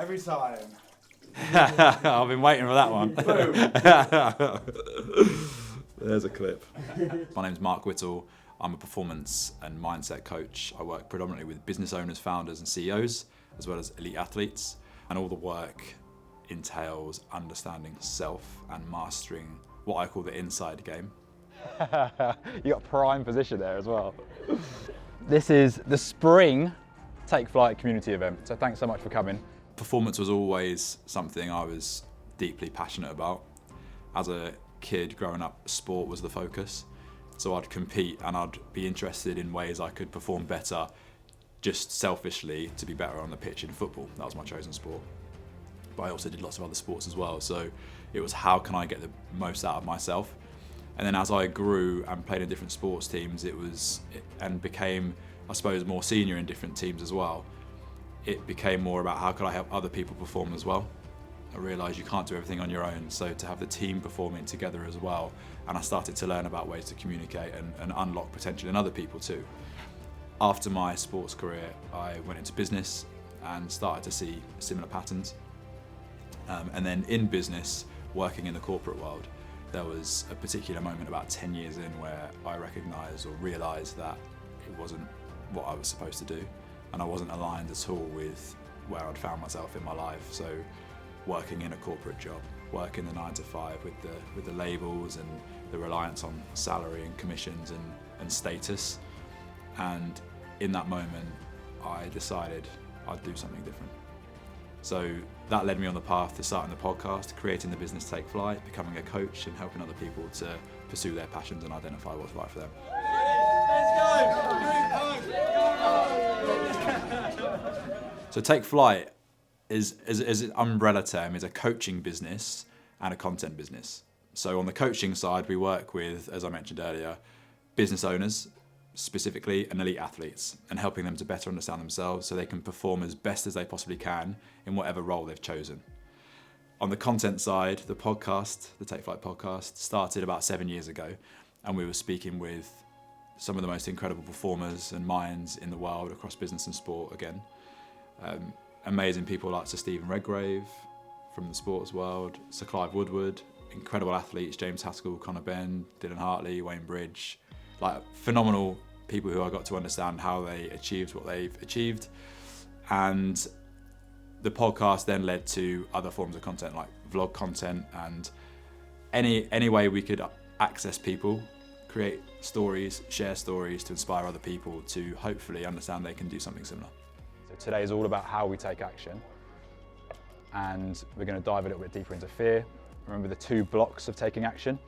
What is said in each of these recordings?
Every time. I've been waiting for that one. There's a clip. My name's Mark Whittle. I'm a performance and mindset coach. I work predominantly with business owners, founders and CEOs, as well as elite athletes. And all the work entails understanding self and mastering what I call the inside game. You got prime position there as well. This is the spring Take Flight community event, so thanks so much for coming. Performance was always something I was deeply passionate about. As a kid growing up, sport was the focus. So I'd compete and I'd be interested in ways I could perform better, just selfishly to be better on the pitch in football. That was my chosen sport. But I also did lots of other sports as well. So it was, how can I get the most out of myself? And then as I grew and played in different sports teams, and became, I suppose, more senior in different teams as well, it became more about how could I help other people perform as well. I realised you can't do everything on your own, so to have the team performing together as well, and I started to learn about ways to communicate and unlock potential in other people too. After my sports career, I went into business and started to see similar patterns. And then in business, working in the corporate world, there was a particular moment about 10 years in where I recognised or realised that it wasn't what I was supposed to do, and I wasn't aligned at all with where I'd found myself in my life. So working in a corporate job, working the 9 to 5 with the labels and the reliance on salary and commissions and status. And in that moment, I decided I'd do something different. So that led me on the path to starting the podcast, creating the business Take Flight, becoming a coach and helping other people to pursue their passions and identify what's right for them. So Take Flight is an umbrella term, is a coaching business and a content business. So on the coaching side, we work with, as I mentioned earlier, business owners, specifically, and elite athletes, and helping them to better understand themselves so they can perform as best as they possibly can in whatever role they've chosen. On the content side, the podcast, the Take Flight podcast, started about 7 years ago, and we were speaking with some of the most incredible performers and minds in the world across business and sport again. Amazing people like Sir Stephen Redgrave from the sports world, Sir Clive Woodward, incredible athletes, James Haskell, Conor Benn, Dylan Hartley, Wayne Bridge, like phenomenal people who I got to understand how they achieved what they've achieved. And the podcast then led to other forms of content like vlog content and any way we could access people, create stories, share stories to inspire other people to hopefully understand they can do something similar. So today is all about how we take action, and we're going to dive a little bit deeper into fear. Remember the 2 blocks of taking action?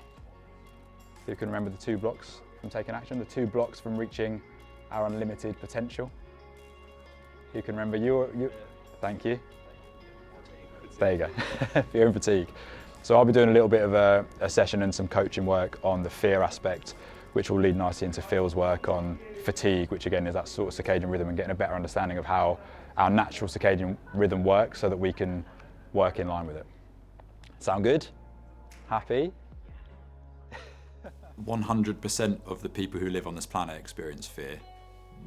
Who can remember the 2 blocks from taking action? The 2 blocks from reaching our unlimited potential? Who can remember your thank you. There you go, fear and fatigue. So I'll be doing a little bit of a session and some coaching work on the fear aspect, which will lead nicely into Phil's work on fatigue, which again is that sort of circadian rhythm, and getting a better understanding of how our natural circadian rhythm works so that we can work in line with it. Sound good? Happy? 100% of the people who live on this planet experience fear.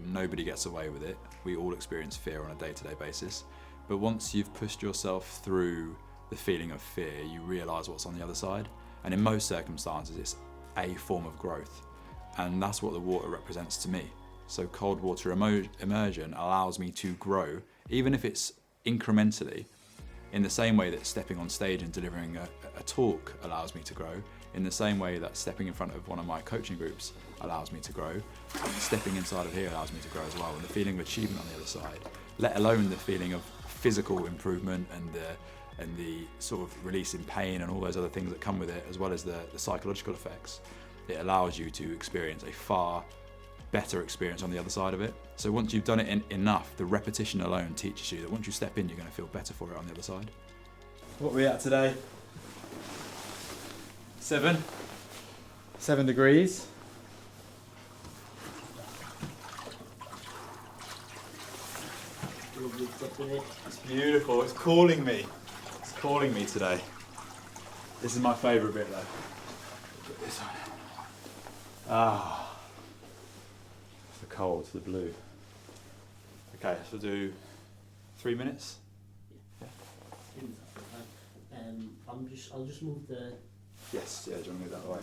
Nobody gets away with it. We all experience fear on a day-to-day basis. But once you've pushed yourself through the feeling of fear, you realise what's on the other side. And in most circumstances, it's a form of growth. And that's what the water represents to me. So cold water immersion allows me to grow, even if it's incrementally, in the same way that stepping on stage and delivering a talk allows me to grow, in the same way that stepping in front of one of my coaching groups allows me to grow, stepping inside of here allows me to grow as well, and the feeling of achievement on the other side, let alone the feeling of physical improvement and the sort of release in pain and all those other things that come with it, as well as the psychological effects. It allows you to experience a far better experience on the other side of it. So once you've done it enough, the repetition alone teaches you that once you step in, you're going to feel better for it on the other side. What are we at today? 7 degrees. It's beautiful. It's calling me. It's calling me today. This is my favourite bit though. Put this on. Ah. The cold, the blue. Okay, so we'll do 3 minutes. Yeah. I'll just move the. Yes, yeah, do you want to move that away?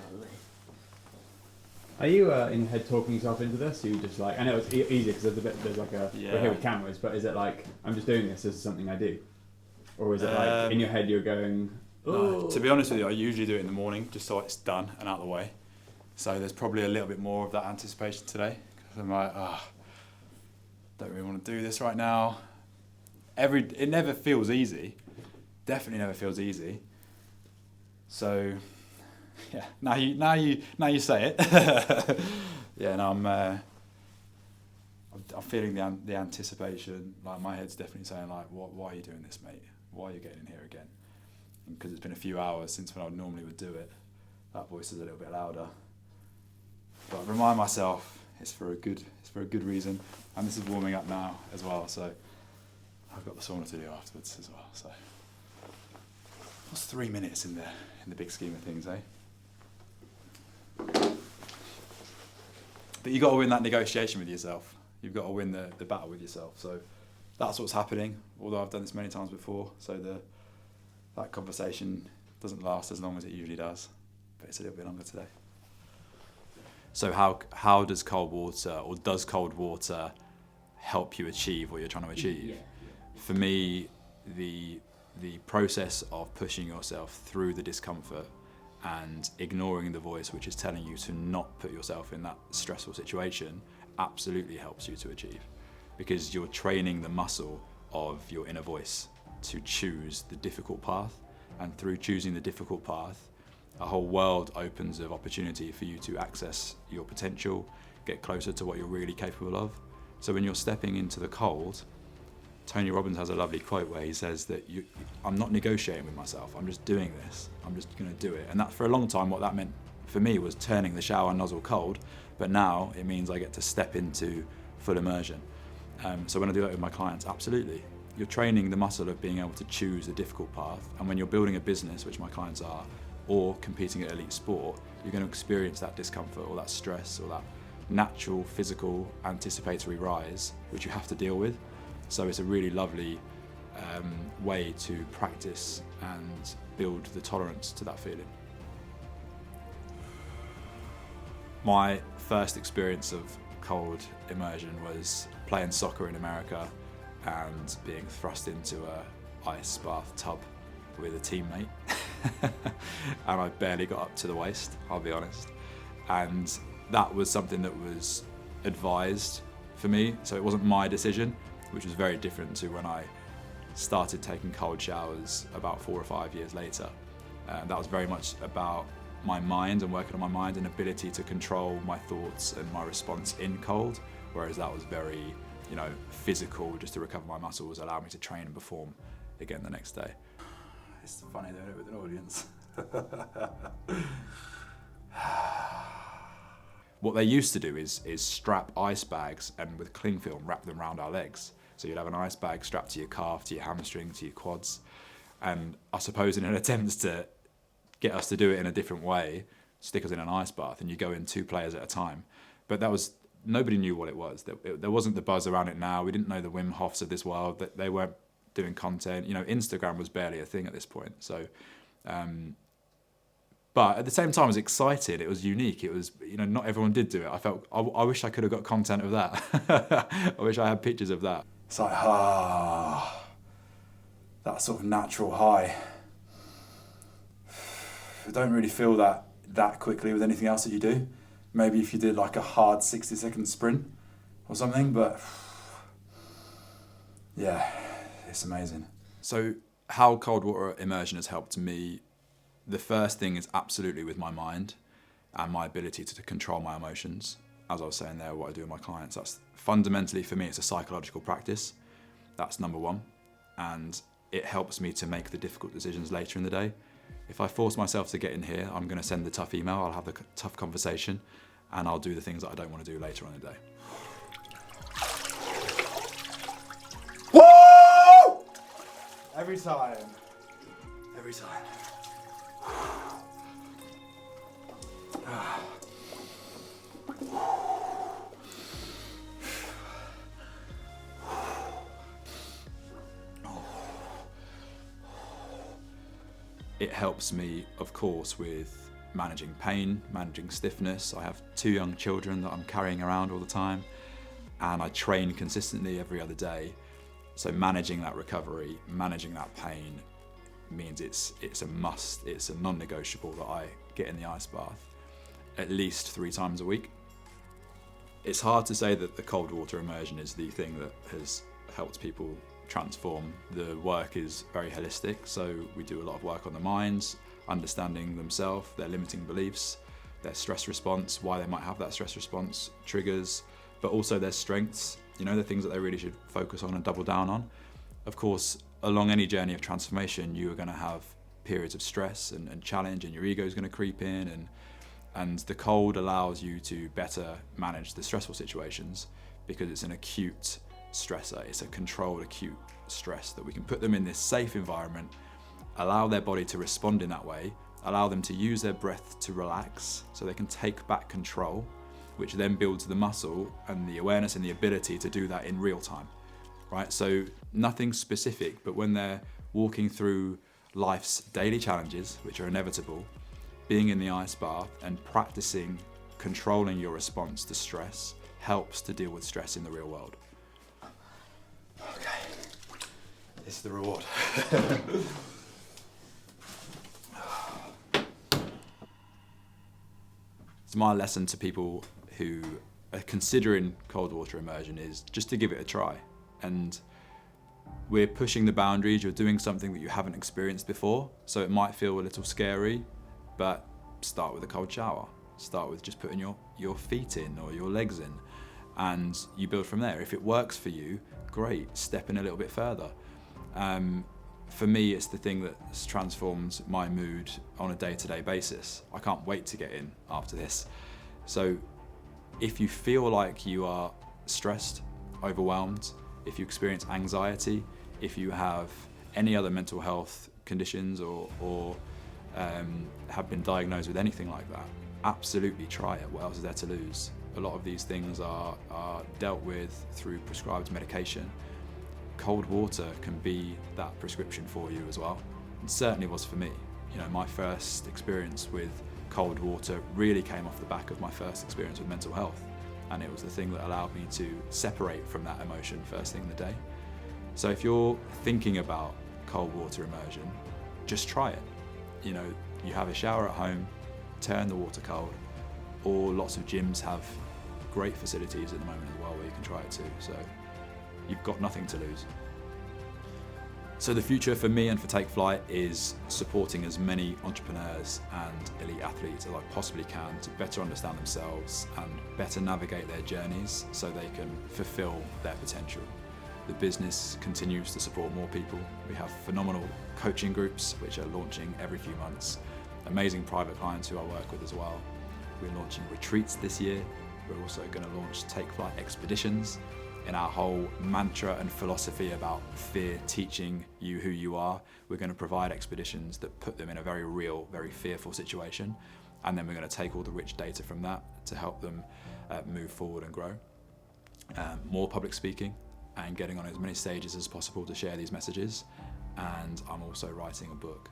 Are you in your head talking yourself into this? Or you just like, I know it's easy because there's like a, we're here with cameras, but is it like, I'm just doing this is something I do? Or is it like, in your head you're going, no, to be honest with you, I usually do it in the morning just so it's done and out of the way. So there's probably a little bit more of that anticipation today. Because I'm like, don't really want to do this right now. It never feels easy. Definitely never feels easy. So, yeah. Now you say it. Yeah. No, I'm feeling the anticipation. Like my head's definitely saying like, why are you doing this, mate? Why are you getting in here again? Because it's been a few hours since when I normally would do it. That voice is a little bit louder. But I remind myself it's for a good reason. And this is warming up now as well. So I've got the sauna to do afterwards as well. So what's 3 minutes in the big scheme of things, eh? But you got to win that negotiation with yourself. You've got to win the battle with yourself. So that's what's happening. Although I've done this many times before, so that conversation doesn't last as long as it usually does. But it's a little bit longer today. So how does cold water, or does cold water help you achieve what you're trying to achieve? Yeah. For me, the process of pushing yourself through the discomfort and ignoring the voice which is telling you to not put yourself in that stressful situation absolutely helps you to achieve, because you're training the muscle of your inner voice to choose the difficult path, and through choosing the difficult path, a whole world opens of opportunity for you to access your potential, get closer to what you're really capable of. So when you're stepping into the cold, Tony Robbins has a lovely quote where he says that I'm not negotiating with myself, I'm just doing this, I'm just going to do it. And that, for a long time, what that meant for me was turning the shower nozzle cold, but now it means I get to step into full immersion. So when I do that with my clients, absolutely. You're training the muscle of being able to choose a difficult path, and when you're building a business, which my clients are, or competing at elite sport, you're going to experience that discomfort or that stress or that natural physical anticipatory rise, which you have to deal with. So it's a really lovely way to practice and build the tolerance to that feeling. My first experience of cold immersion was playing soccer in America and being thrust into a ice bath tub with a teammate. And I barely got up to the waist, I'll be honest. And that was something that was advised for me, so it wasn't my decision, which was very different to when I started taking cold showers about 4 or 5 years later. That was very much about my mind and working on my mind and ability to control my thoughts and my response in cold, whereas that was very, physical, just to recover my muscles, allow me to train and perform again the next day. It's funny doing it with an audience. What they used to do is strap ice bags and with cling film wrap them around our legs. So you'd have an ice bag strapped to your calf, to your hamstring, to your quads. And I suppose in an attempt to get us to do it in a different way, stick us in an ice bath, and you go in 2 players at a time. But nobody knew what it was. There wasn't the buzz around it now. We didn't know the Wim Hofs of this world. That they weren't doing content. Instagram was barely a thing at this point. So, but at the same time, I was excited. It was unique. It was, not everyone did do it. I felt, I wish I could have got content of that. I wish I had pictures of that. It's like, that sort of natural high. I don't really feel that quickly with anything else that you do. Maybe if you did like a hard 60-second sprint or something, but yeah, it's amazing. So how cold water immersion has helped me, the first thing is absolutely with my mind and my ability to control my emotions. As I was saying there, what I do with my clients, that's fundamentally for me, it's a psychological practice. That's number one. And it helps me to make the difficult decisions later in the day. If I force myself to get in here, I'm going to send the tough email, I'll have the tough conversation, and I'll do the things that I don't want to do later on in the day. Woo! Every time. Every time. It helps me, of course, with managing pain, managing stiffness. I have 2 young children that I'm carrying around all the time, and I train consistently every other day. So managing that recovery, managing that pain means it's a must, it's a non-negotiable that I get in the ice bath at least 3 times a week. It's hard to say that the cold water immersion is the thing that has helped people transform. The work is very holistic, so we do a lot of work on the minds, understanding themselves, their limiting beliefs, their stress response, why they might have that stress response, triggers, but also their strengths, you know, the things that they really should focus on and double down on. Of course, along any journey of transformation, you are going to have periods of stress and challenge, and your ego is going to creep in, and the cold allows you to better manage the stressful situations because it's an acute stressor. It's a controlled acute stress that we can put them in this safe environment, allow their body to respond in that way, allow them to use their breath to relax so they can take back control, which then builds the muscle and the awareness and the ability to do that in real time, right? So nothing specific, but when they're walking through life's daily challenges, which are inevitable, being in the ice bath and practicing controlling your response to stress helps to deal with stress in the real world. Okay, this is the reward. So my lesson to people who are considering cold water immersion is just to give it a try. And we're pushing the boundaries, you're doing something that you haven't experienced before, so it might feel a little scary, but start with a cold shower. Start with just putting your feet in or your legs in, and you build from there. If it works for you, great, step in a little bit further. For me, it's the thing that has transformed my mood on a day-to-day basis. I can't wait to get in after this. So if you feel like you are stressed, overwhelmed, if you experience anxiety, if you have any other mental health conditions or have been diagnosed with anything like that, absolutely try it. What else is there to lose? A lot of these things are dealt with through prescribed medication. Cold water can be that prescription for you as well. It certainly was for me. You know, my first experience with cold water really came off the back of my first experience with mental health, and it was the thing that allowed me to separate from that emotion first thing in the day. So if you're thinking about cold water immersion, just try it. You know, you have a shower at home, turn the water cold, or lots of gyms have great facilities at the moment as well where you can try it too. So you've got nothing to lose. So the future for me and for Take Flight is supporting as many entrepreneurs and elite athletes as I possibly can to better understand themselves and better navigate their journeys so they can fulfill their potential. The business continues to support more people. We have phenomenal coaching groups which are launching every few months. Amazing private clients who I work with as well. We're launching retreats this year. We're also going to launch Take Flight expeditions. In our whole mantra and philosophy about fear teaching you who you are, we're going to provide expeditions that put them in a very real, very fearful situation, and then we're going to take all the rich data from that to help them move forward and grow. More public speaking and getting on as many stages as possible to share these messages, and I'm also writing a book.